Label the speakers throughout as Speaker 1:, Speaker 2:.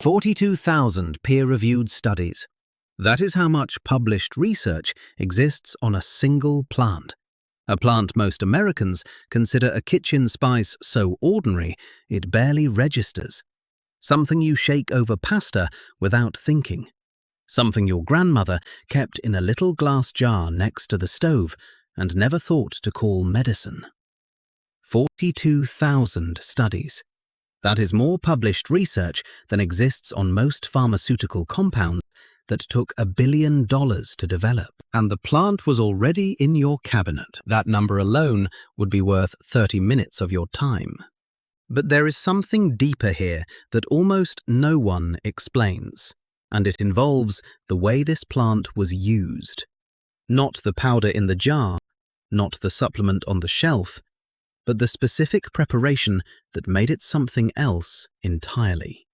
Speaker 1: 42,000 peer-reviewed studies. That is how much published research exists on a single plant. A plant most Americans consider a kitchen spice so ordinary it barely registers. Something you shake over pasta without thinking. Something your grandmother kept in a little glass jar next to the stove and never thought to call medicine. 42,000 studies. That is more published research than exists on most pharmaceutical compounds that took $1 billion to develop. And the plant was already in your cabinet. That number alone would be worth 30 minutes of your time. But there is something deeper here that almost no one explains, and it involves the way this plant was used. Not the powder in the jar, not the supplement on the shelf, but the specific preparation that made it something else entirely.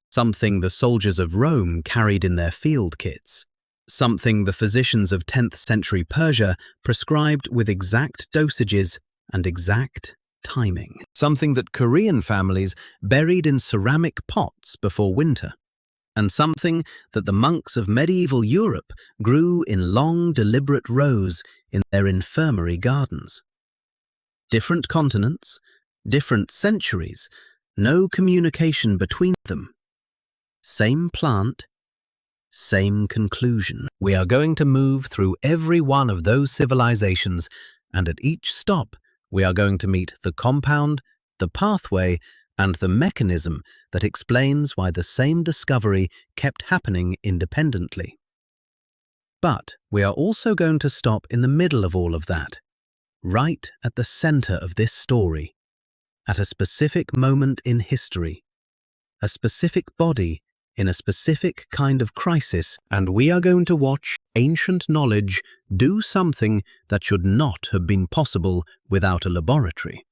Speaker 1: Something the soldiers of Rome carried in their field kits. Something the physicians of 10th century Persia prescribed with exact dosages and exact timing. Something that Korean families buried in ceramic pots before winter. And something that the monks of medieval Europe grew in long, deliberate rows in their infirmary gardens. Different continents, different centuries, no communication between them. Same plant, same conclusion. We are going to move through every one of those civilizations, and at each stop, we are going to meet the compound, the pathway, and the mechanism that explains why the same discovery kept happening independently. But we are also going to stop in the middle of all of that, right at the center of this story, at a specific moment in history, a specific body in a specific kind of crisis, and we are going to watch ancient knowledge do something that should not have been possible without a laboratory.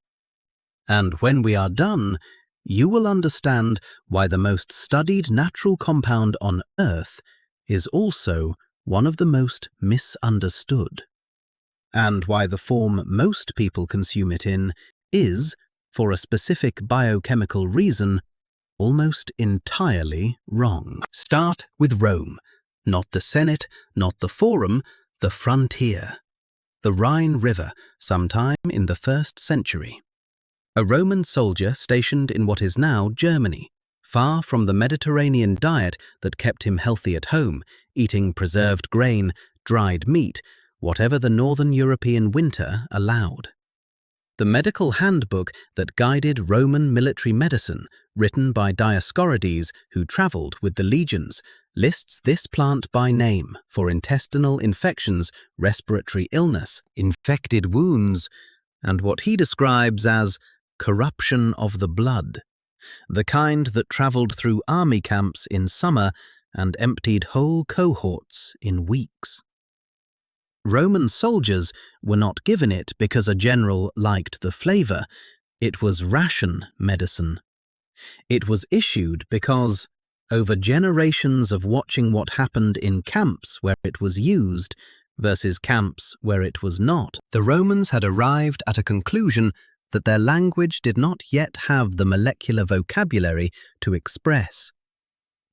Speaker 1: And when we are done, you will understand why the most studied natural compound on Earth is also one of the most misunderstood, and why the form most people consume it in is, for a specific biochemical reason, almost entirely wrong. Start with Rome, not the Senate, not the Forum, the frontier. The Rhine River, sometime in the 1st century. A Roman soldier stationed in what is now Germany, far from the Mediterranean diet that kept him healthy at home, eating preserved grain, dried meat, whatever the Northern European winter allowed. The medical handbook that guided Roman military medicine, written by Dioscorides, who travelled with the legions, lists this plant by name for intestinal infections, respiratory illness, infected wounds, and what he describes as corruption of the blood, the kind that travelled through army camps in summer and emptied whole cohorts in weeks. Roman soldiers were not given it because a general liked the flavour. It was ration medicine. It was issued because, over generations of watching what happened in camps where it was used versus camps where it was not, the Romans had arrived at a conclusion that their language did not yet have the molecular vocabulary to express,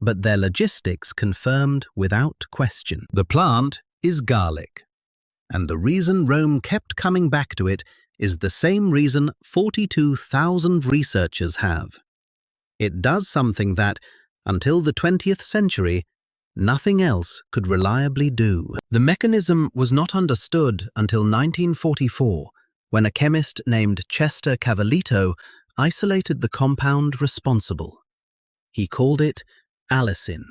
Speaker 1: but their logistics confirmed without question. The plant is garlic. And the reason Rome kept coming back to it is the same reason 42,000 researchers have. It does something that, until the 20th century, nothing else could reliably do. The mechanism was not understood until 1944, when a chemist named Chester Cavalito isolated the compound responsible. He called it allicin.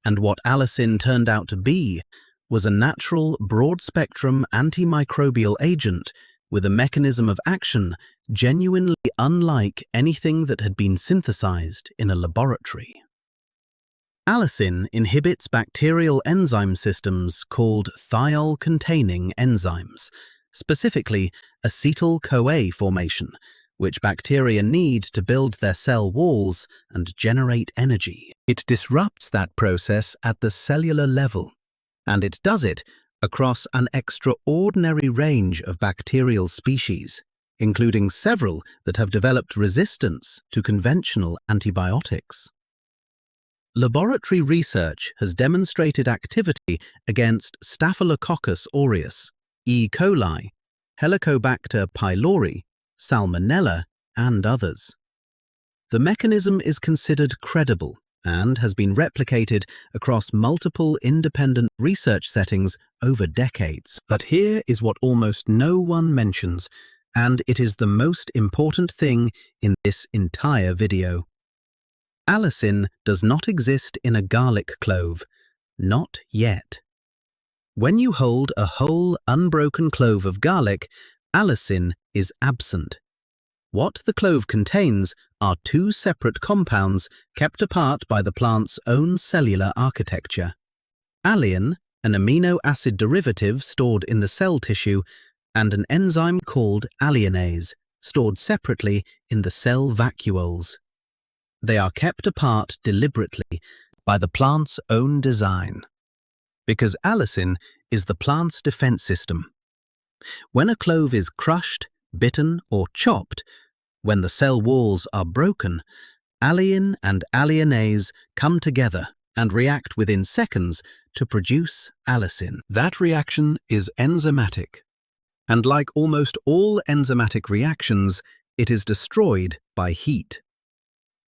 Speaker 1: And what allicin turned out to be was a natural, broad-spectrum antimicrobial agent with a mechanism of action genuinely unlike anything that had been synthesized in a laboratory. Allicin inhibits bacterial enzyme systems called thiol-containing enzymes, specifically acetyl-CoA formation, which bacteria need to build their cell walls and generate energy. It disrupts that process at the cellular level, and it does it across an extraordinary range of bacterial species, including several that have developed resistance to conventional antibiotics. laboratory research has demonstrated activity against Staphylococcus aureus, E. coli, Helicobacter pylori, Salmonella, and others. The mechanism is considered credible and has been replicated across multiple independent research settings over decades. But here is what almost no one mentions, and it is the most important thing in this entire video. Allicin does not exist in a garlic clove, not yet. When you hold a whole, unbroken clove of garlic, allicin is absent. What the clove contains are two separate compounds kept apart by the plant's own cellular architecture. Alliin, an amino acid derivative stored in the cell tissue, and an enzyme called alliinase, stored separately in the cell vacuoles. They are kept apart deliberately by the plant's own design, because allicin is the plant's defense system. When a clove is crushed, bitten, or chopped, when the cell walls are broken, alliin and alliinase come together and react within seconds to produce allicin. That reaction is enzymatic, and like almost all enzymatic reactions, it is destroyed by heat.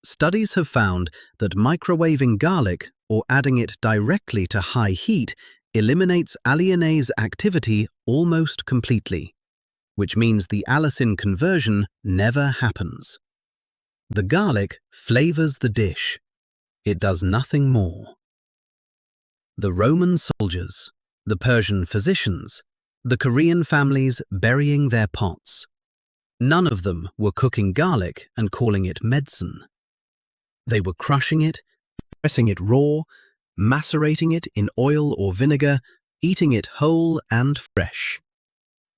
Speaker 1: Studies have found that microwaving garlic or adding it directly to high heat eliminates alliinase activity almost completely, which means the allicin conversion never happens. The garlic flavors the dish. It does nothing more. The Roman soldiers, the Persian physicians, the Korean families burying their pots. None of them were cooking garlic and calling it medicine. They were crushing it, pressing it raw, macerating it in oil or vinegar, eating it whole and fresh.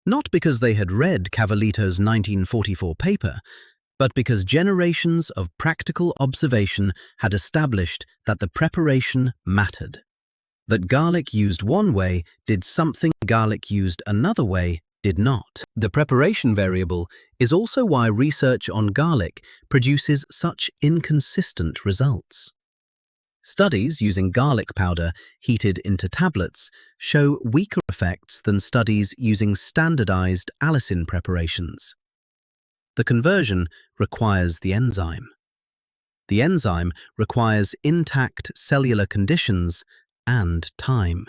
Speaker 1: Not because they had read Cavallito's 1944 paper, but because generations of practical observation had established that the preparation mattered. That garlic used one way did something garlic used another way did not. The preparation variable is also why research on garlic produces such inconsistent results. Studies using garlic powder heated into tablets show weaker effects than studies using standardized allicin preparations. The conversion requires the enzyme. The enzyme requires intact cellular conditions and time.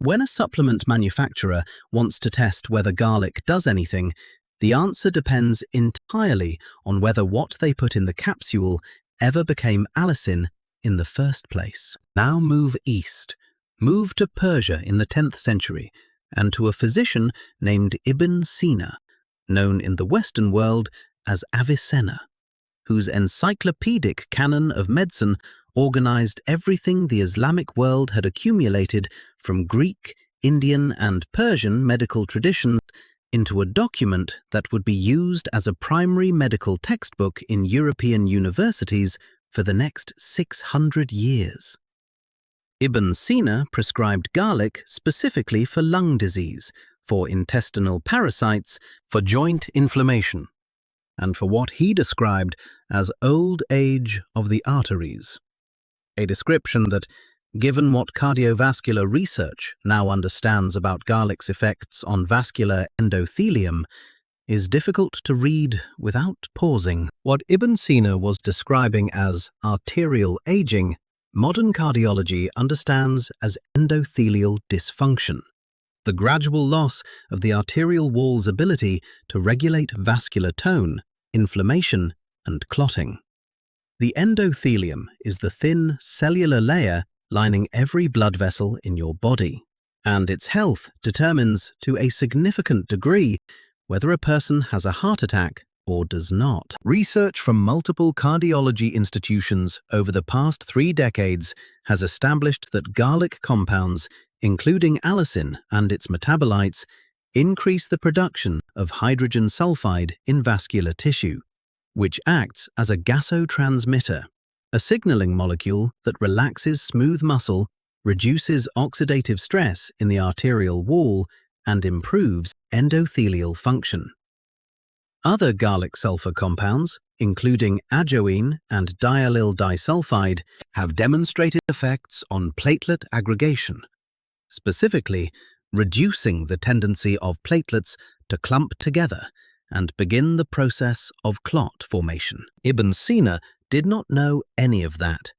Speaker 1: When a supplement manufacturer wants to test whether garlic does anything, the answer depends entirely on whether what they put in the capsule ever became allicin in the first place. Now move east. Move to Persia in the 10th century and to a physician named Ibn Sina, known in the Western world as Avicenna, whose encyclopedic canon of medicine organized everything the Islamic world had accumulated from Greek, Indian, and Persian medical traditions into a document that would be used as a primary medical textbook in European universities for the next 600 years. Ibn Sina prescribed garlic specifically for lung disease, for intestinal parasites, for joint inflammation, and for what he described as old age of the arteries. A description that, given what cardiovascular research now understands about garlic's effects on vascular endothelium, is difficult to read without pausing. What Ibn Sina was describing as arterial aging, modern cardiology understands as endothelial dysfunction, the gradual loss of the arterial wall's ability to regulate vascular tone, inflammation, and clotting. The endothelium is the thin cellular layer lining every blood vessel in your body, and its health determines to a significant degree whether a person has a heart attack or does not. Research from multiple cardiology institutions over the past 3 decades has established that garlic compounds, including allicin and its metabolites, increase the production of hydrogen sulfide in vascular tissue, which acts as a gasotransmitter, a signaling molecule that relaxes smooth muscle, reduces oxidative stress in the arterial wall, and improves endothelial function. Other garlic sulfur compounds, including ajoine and diallyl disulfide, have demonstrated effects on platelet aggregation, specifically reducing the tendency of platelets to clump together and begin the process of clot formation. Ibn Sina did not know any of that.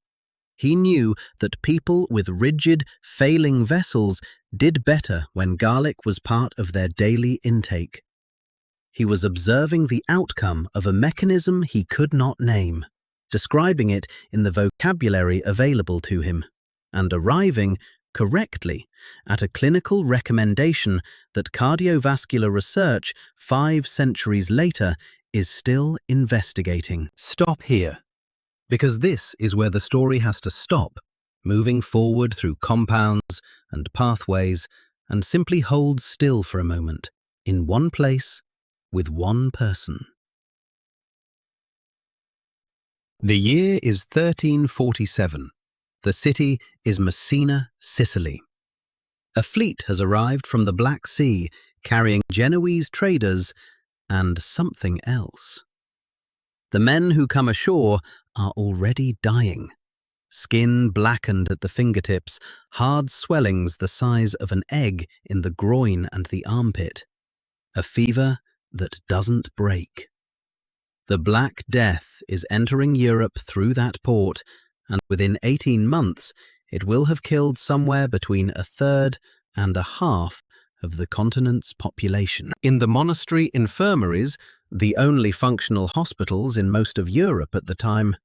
Speaker 1: He knew that people with rigid, failing vessels did better when garlic was part of their daily intake. He was observing the outcome of a mechanism he could not name, describing it in the vocabulary available to him, and arriving correctly at a clinical recommendation that cardiovascular research 5 centuries later is still investigating. Stop here, because this is where the story has to stop, moving forward through compounds and pathways, and simply hold still for a moment, in one place, with one person. The year is 1347. The city is Messina, Sicily. A fleet has arrived from the Black Sea carrying Genoese traders and something else. The men who come ashore are already dying. Skin blackened at the fingertips, hard swellings the size of an egg in the groin and the armpit. A fever that doesn't break. The Black Death is entering Europe through that port, and within 18 months it will have killed somewhere between 1/3 and 1/2 of the continent's population. In the monastery infirmaries, the only functional hospitals in most of Europe at the time,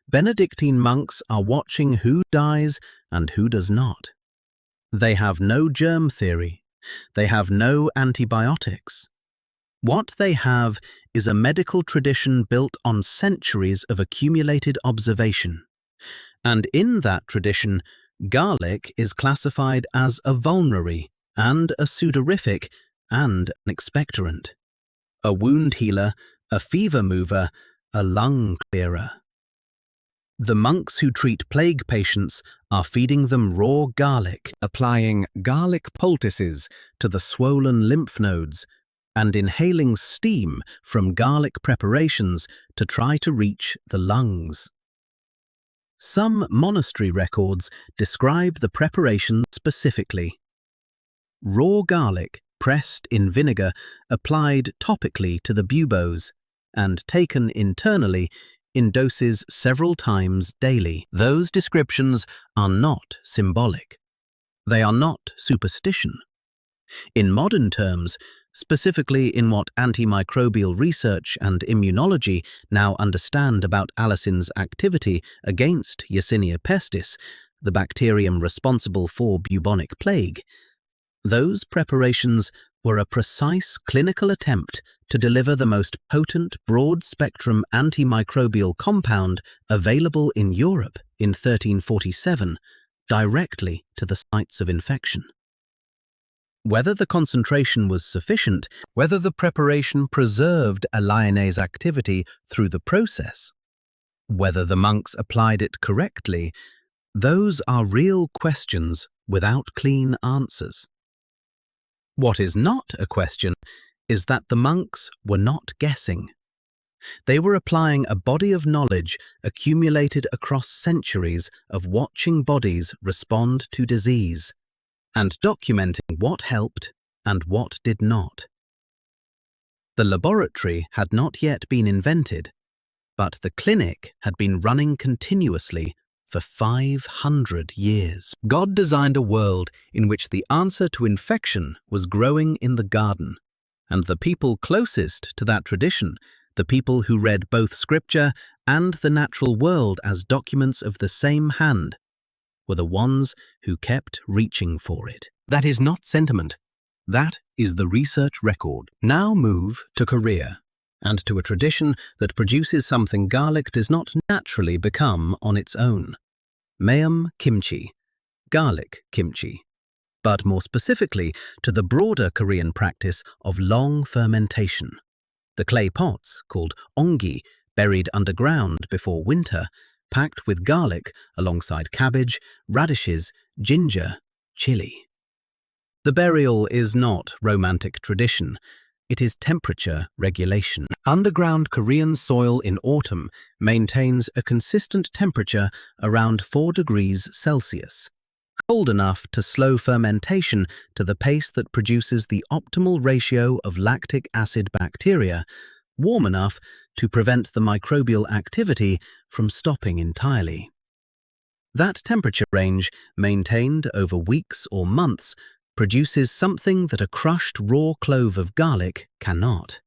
Speaker 1: Benedictine monks are watching who dies and who does not. They have no germ theory. They have no antibiotics. What they have is a medical tradition built on centuries of accumulated observation. And in that tradition, garlic is classified as a vulnerary and a sudorific and an expectorant, a wound healer, a fever mover, a lung clearer. The monks who treat plague patients are feeding them raw garlic, applying garlic poultices to the swollen lymph nodes, and inhaling steam from garlic preparations to try to reach the lungs. Some monastery records describe the preparation specifically. Raw garlic, pressed in vinegar, applied topically to the buboes, and taken internally in doses several times daily. Those descriptions are not symbolic. They are not superstition. In modern terms, specifically in what antimicrobial research and immunology now understand about allicin's activity against Yersinia pestis, the bacterium responsible for bubonic plague, those preparations were a precise clinical attempt to deliver the most potent broad-spectrum antimicrobial compound available in Europe in 1347, directly to the sites of infection. Whether the concentration was sufficient, whether the preparation preserved a lionase activity through the process, whether the monks applied it correctly, those are real questions without clean answers. What is not a question is that the monks were not guessing. They were applying a body of knowledge accumulated across centuries of watching bodies respond to disease, and documenting what helped and what did not. The laboratory had not yet been invented, but the clinic had been running continuously for 500 years. God designed a world in which the answer to infection was growing in the garden, and the people closest to that tradition, the people who read both scripture and the natural world as documents of the same hand, were the ones who kept reaching for it. That is not sentiment. That is the research record. Now move to Korea, and to a tradition that produces something garlic does not naturally become on its own. Maeum kimchi, garlic kimchi, but more specifically to the broader Korean practice of long fermentation. The clay pots, called ongi, buried underground before winter, packed with garlic alongside cabbage, radishes, ginger, chili. The burial is not romantic tradition. It is temperature regulation. Underground Korean soil in autumn maintains a consistent temperature around 4 degrees Celsius, cold enough to slow fermentation to the pace that produces the optimal ratio of lactic acid bacteria, warm enough to prevent the microbial activity from stopping entirely. That temperature range, maintained over weeks or months, produces something that a crushed raw clove of garlic cannot.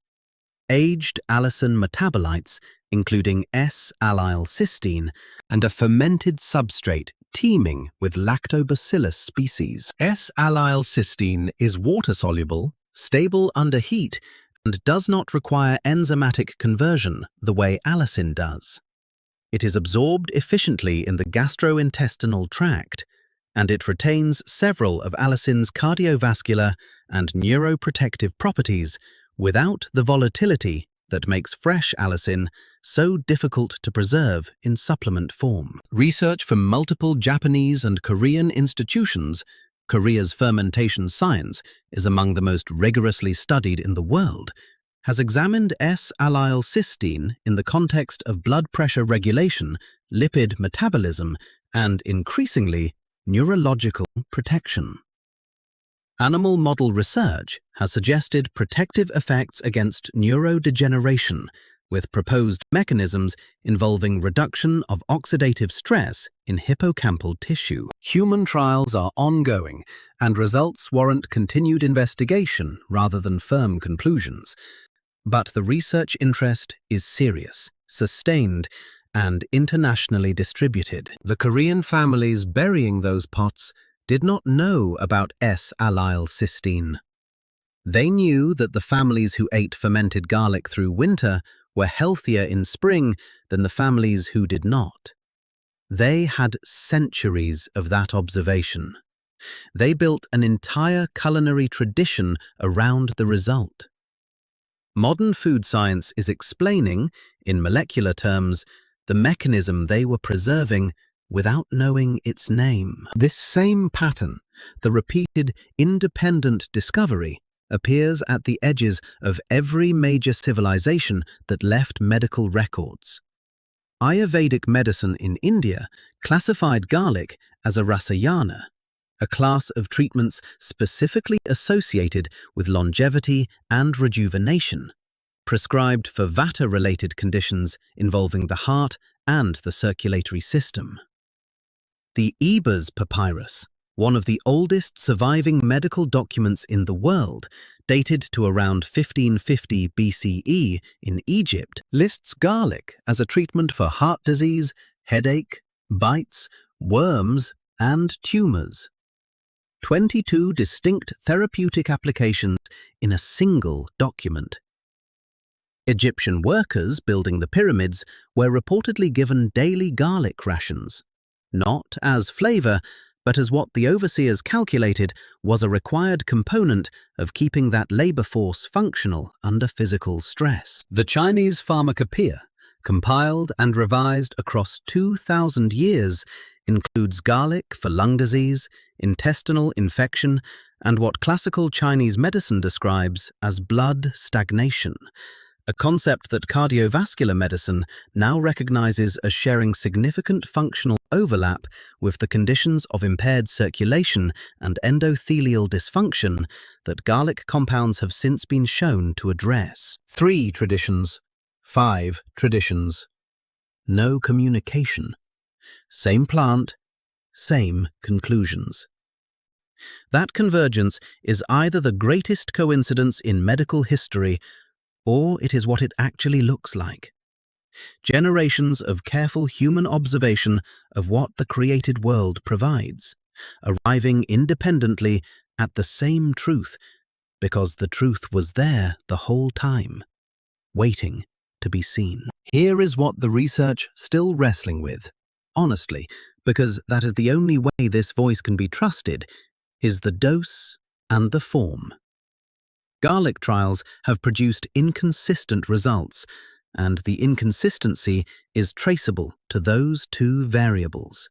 Speaker 1: Aged allicin metabolites, including S-allyl cysteine, and a fermented substrate teeming with lactobacillus species. S-allyl cysteine is water-soluble, stable under heat, and does not require enzymatic conversion the way allicin does. It is absorbed efficiently in the gastrointestinal tract, and it retains several of allicin's cardiovascular and neuroprotective properties without the volatility that makes fresh allicin so difficult to preserve in supplement form. Research from multiple Japanese and Korean institutions, Korea's fermentation science is among the most rigorously studied in the world, has examined S-allyl cysteine in the context of blood pressure regulation, lipid metabolism, and, increasingly, neurological protection. Animal model research has suggested protective effects against neurodegeneration, with proposed mechanisms involving reduction of oxidative stress in hippocampal tissue. Human trials are ongoing, and results warrant continued investigation rather than firm conclusions. But the research interest is serious, sustained, and internationally distributed. The Korean families burying those pots did not know about S-allyl cysteine. They knew that the families who ate fermented garlic through winter were healthier in spring than the families who did not. They had centuries of that observation. They built an entire culinary tradition around the result. Modern food science is explaining, in molecular terms, the mechanism they were preserving without knowing its name. This same pattern, the repeated independent discovery, appears at the edges of every major civilization that left medical records. Ayurvedic medicine in India classified garlic as a rasayana, a class of treatments specifically associated with longevity and rejuvenation, prescribed for vata-related conditions involving the heart and the circulatory system. The Ebers Papyrus, one of the oldest surviving medical documents in the world, dated to around 1550 BCE in Egypt, lists garlic as a treatment for heart disease, headache, bites, worms, and tumors. 22 distinct therapeutic applications in a single document. Egyptian workers building the pyramids were reportedly given daily garlic rations, not as flavor, but as what the overseers calculated was a required component of keeping that labor force functional under physical stress. The Chinese Pharmacopoeia, compiled and revised across 2,000 years, includes garlic for lung disease, intestinal infection, and what classical Chinese medicine describes as blood stagnation, a concept that cardiovascular medicine now recognizes as sharing significant functional overlap with the conditions of impaired circulation and endothelial dysfunction that garlic compounds have since been shown to address. 3 traditions, 5 traditions. No communication. Same plant, same conclusions. That convergence is either the greatest coincidence in medical history, or it is what it actually looks like. Generations of careful human observation of what the created world provides, arriving independently at the same truth, because the truth was there the whole time, waiting to be seen. Here is what the research still wrestling with, honestly, because that is the only way this voice can be trusted, is the dose and the form. Garlic trials have produced inconsistent results, and the inconsistency is traceable to those 2 variables.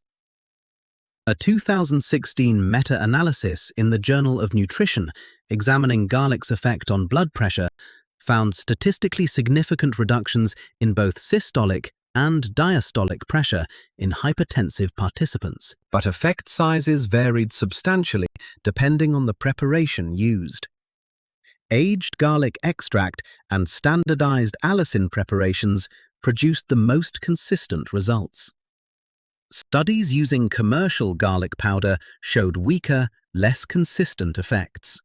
Speaker 1: A 2016 meta-analysis in the Journal of Nutrition examining garlic's effect on blood pressure found statistically significant reductions in both systolic and diastolic pressure in hypertensive participants. But effect sizes varied substantially depending on the preparation used. Aged garlic extract and standardized allicin preparations produced the most consistent results. Studies using commercial garlic powder showed weaker, less consistent effects.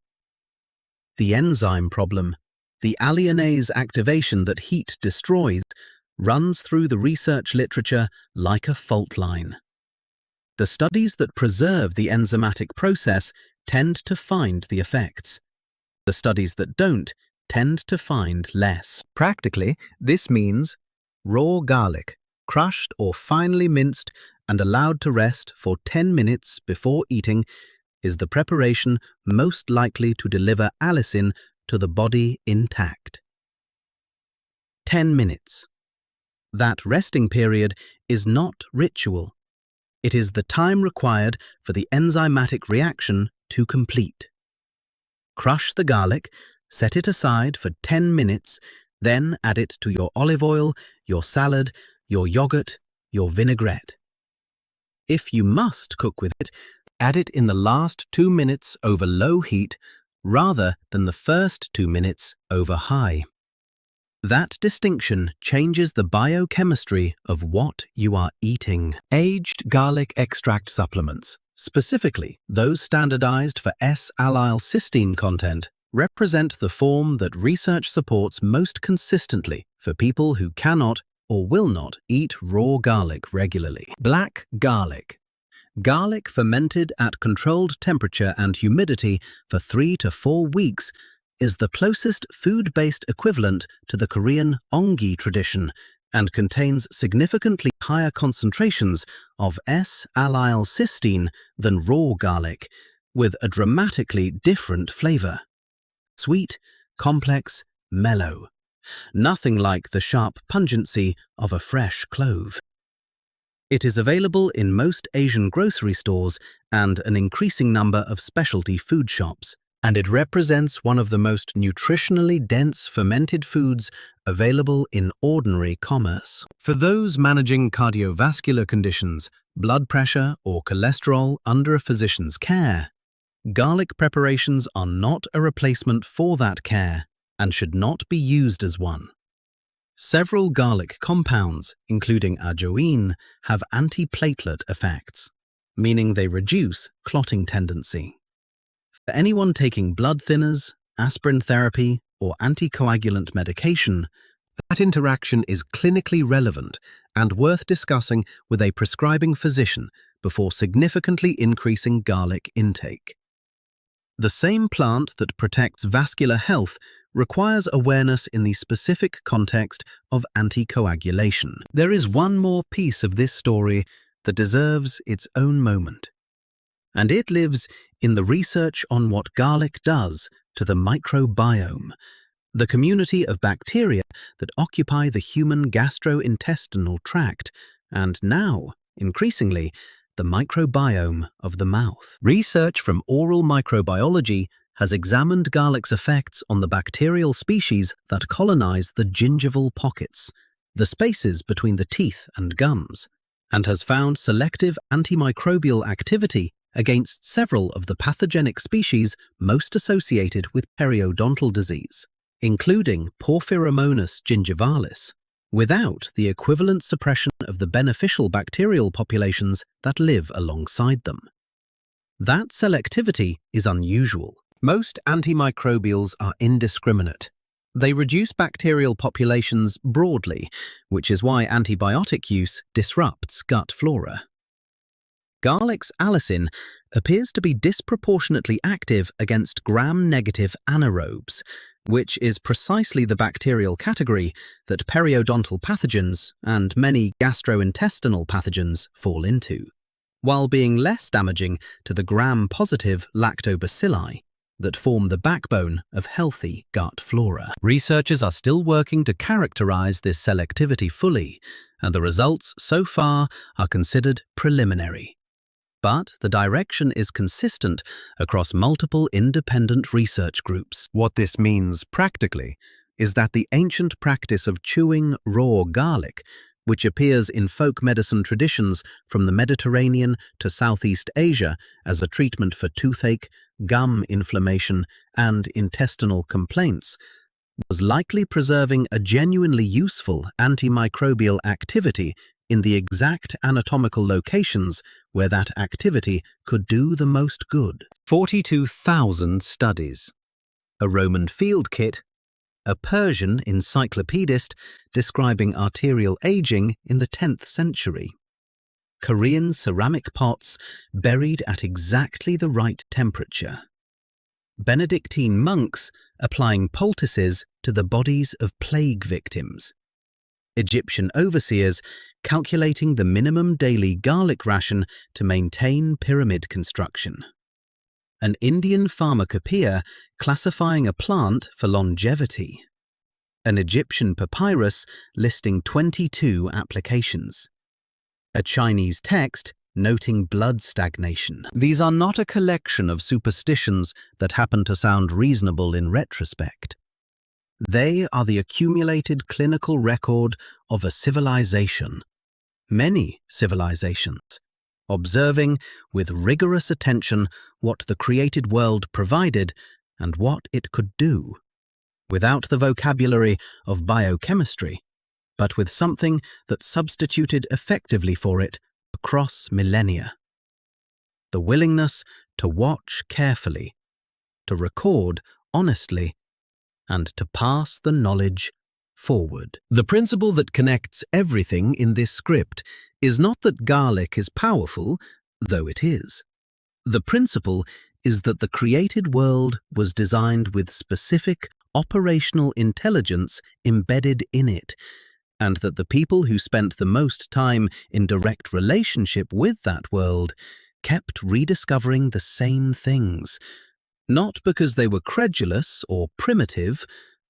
Speaker 1: The enzyme problem, the alliinase activation that heat destroys, runs through the research literature like a fault line. The studies that preserve the enzymatic process tend to find the effects. The studies that don't tend to find less. Practically, this means raw garlic, crushed or finely minced and allowed to rest for 10 minutes before eating, is the preparation most likely to deliver allicin to the body intact. 10 minutes. That resting period is not ritual. It is the time required for the enzymatic reaction to complete. Crush the garlic, set it aside for 10 minutes, then add it to your olive oil, your salad, your yogurt, your vinaigrette. If you must cook with it, add it in the last 2 minutes over low heat rather than the first 2 minutes over high. That distinction changes the biochemistry of what you are eating. Aged garlic extract supplements, specifically those standardized for S-allyl cysteine content, represent the form that research supports most consistently for people who cannot or will not eat raw garlic regularly. Black garlic. Garlic fermented at controlled temperature and humidity for 3 to 4 weeks is the closest food-based equivalent to the Korean onggi tradition and contains significantly higher concentrations of S-allyl cysteine than raw garlic, with a dramatically different flavor. Sweet, complex, mellow. Nothing like the sharp pungency of a fresh clove. It is available in most Asian grocery stores and an increasing number of specialty food shops, and it represents one of the most nutritionally dense fermented foods available in ordinary commerce. For those managing cardiovascular conditions, blood pressure, or cholesterol under a physician's care, garlic preparations are not a replacement for that care and should not be used as one. Several garlic compounds, including ajoine, have antiplatelet effects, meaning they reduce clotting tendency. For anyone taking blood thinners, aspirin therapy, or anticoagulant medication, that interaction is clinically relevant and worth discussing with a prescribing physician before significantly increasing garlic intake. The same plant that protects vascular health requires awareness in the specific context of anticoagulation. There is one more piece of this story that deserves its own moment, and it lives in the research on what garlic does to the microbiome, the community of bacteria that occupy the human gastrointestinal tract, and now, increasingly, the microbiome of the mouth. Research from oral microbiology has examined garlic's effects on the bacterial species that colonize the gingival pockets, the spaces between the teeth and gums, and has found selective antimicrobial activity against several of the pathogenic species most associated with periodontal disease, including Porphyromonas gingivalis, without the equivalent suppression of the beneficial bacterial populations that live alongside them. That selectivity is unusual. Most antimicrobials are indiscriminate. They reduce bacterial populations broadly, which is why antibiotic use disrupts gut flora. Garlic's allicin appears to be disproportionately active against gram-negative anaerobes, which is precisely the bacterial category that periodontal pathogens and many gastrointestinal pathogens fall into, while being less damaging to the gram-positive lactobacilli that form the backbone of healthy gut flora. Researchers are still working to characterize this selectivity fully, and the results so far are considered preliminary. but the direction is consistent across multiple independent research groups. What this means practically is that the ancient practice of chewing raw garlic, which appears in folk medicine traditions from the Mediterranean to Southeast Asia as a treatment for toothache, gum inflammation, and intestinal complaints, was likely preserving a genuinely useful antimicrobial activity in the exact anatomical locations where that activity could do the most good. 42,000 studies. A Roman field kit, a Persian encyclopedist describing arterial aging in the 10th century, Korean ceramic pots buried at exactly the right temperature, Benedictine monks applying poultices to the bodies of plague victims, Egyptian overseers calculating the minimum daily garlic ration to maintain pyramid construction, an Indian pharmacopoeia classifying a plant for longevity, an Egyptian papyrus listing 22 applications, a Chinese text noting blood stagnation. These are not a collection of superstitions that happen to sound reasonable in retrospect. They are the accumulated clinical record of a civilization, many civilizations, observing with rigorous attention what the created world provided and what it could do, without the vocabulary of biochemistry, but with something that substituted effectively for it across millennia: the willingness to watch carefully, to record honestly, and to pass the knowledge forward. The principle that connects everything in this script is not that garlic is powerful, though it is. The principle is that the created world was designed with specific operational intelligence embedded in it, and that the people who spent the most time in direct relationship with that world kept rediscovering the same things, not because they were credulous or primitive,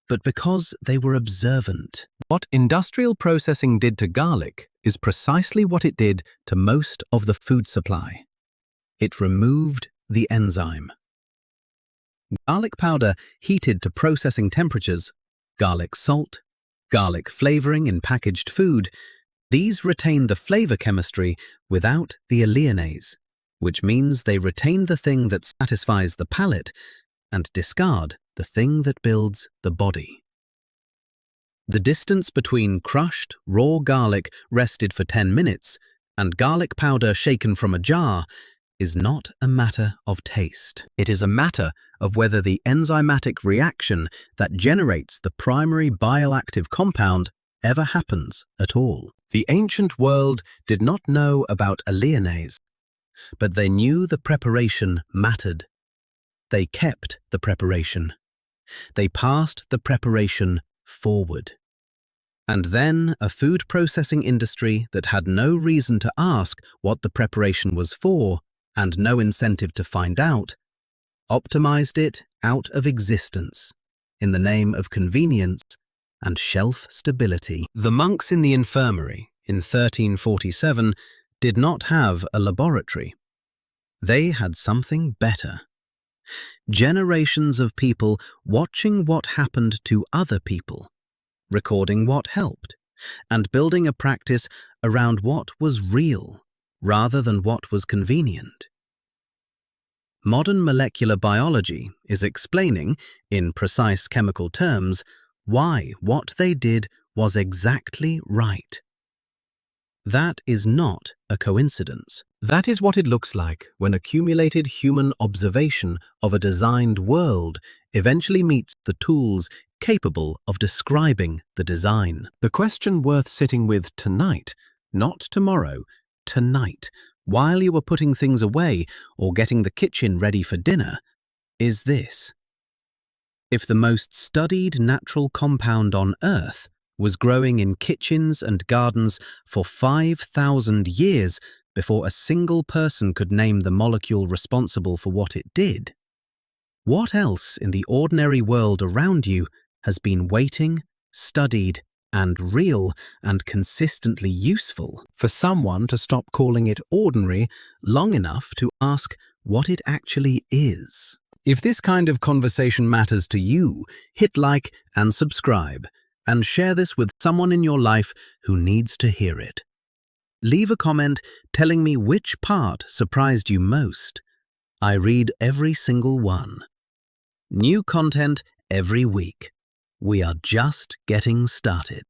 Speaker 1: but because they were observant. What industrial processing did to garlic is precisely what it did to most of the food supply. It removed the enzyme. Garlic powder heated to processing temperatures, garlic salt, garlic flavoring in packaged food, these retain the flavor chemistry without the alliinase, which means they retain the thing that satisfies the palate and discard the thing that builds the body. The distance between crushed, raw garlic rested for 10 minutes and garlic powder shaken from a jar is not a matter of taste. It is a matter of whether the enzymatic reaction that generates the primary bioactive compound ever happens at all. The ancient world did not know about alliinase, but they knew the preparation mattered. They kept the preparation. They passed the preparation forward. And then a food processing industry that had no reason to ask what the preparation was for and no incentive to find out, optimized it out of existence in the name of convenience and shelf stability. The monks in the infirmary in 1347 did not have a laboratory. They had something better. Generations of people watching what happened to other people, recording what helped, and building a practice around what was real rather than what was convenient. Modern molecular biology is explaining, in precise chemical terms, why what they did was exactly right. That is not a coincidence. That is what it looks like when accumulated human observation of a designed world eventually meets the tools capable of describing the design. The question worth sitting with tonight, not tomorrow, tonight, while you are putting things away or getting the kitchen ready for dinner, is this: if the most studied natural compound on Earth was growing in kitchens and gardens for 5,000 years before a single person could name the molecule responsible for what it did, what else in the ordinary world around you has been waiting, studied, and real and consistently useful for someone to stop calling it ordinary long enough to ask what it actually is. If this kind of conversation matters to you, hit like and subscribe, and share this with someone in your life who needs to hear it. Leave a comment telling me which part surprised you most. I read every single one. New content every week. We are just getting started.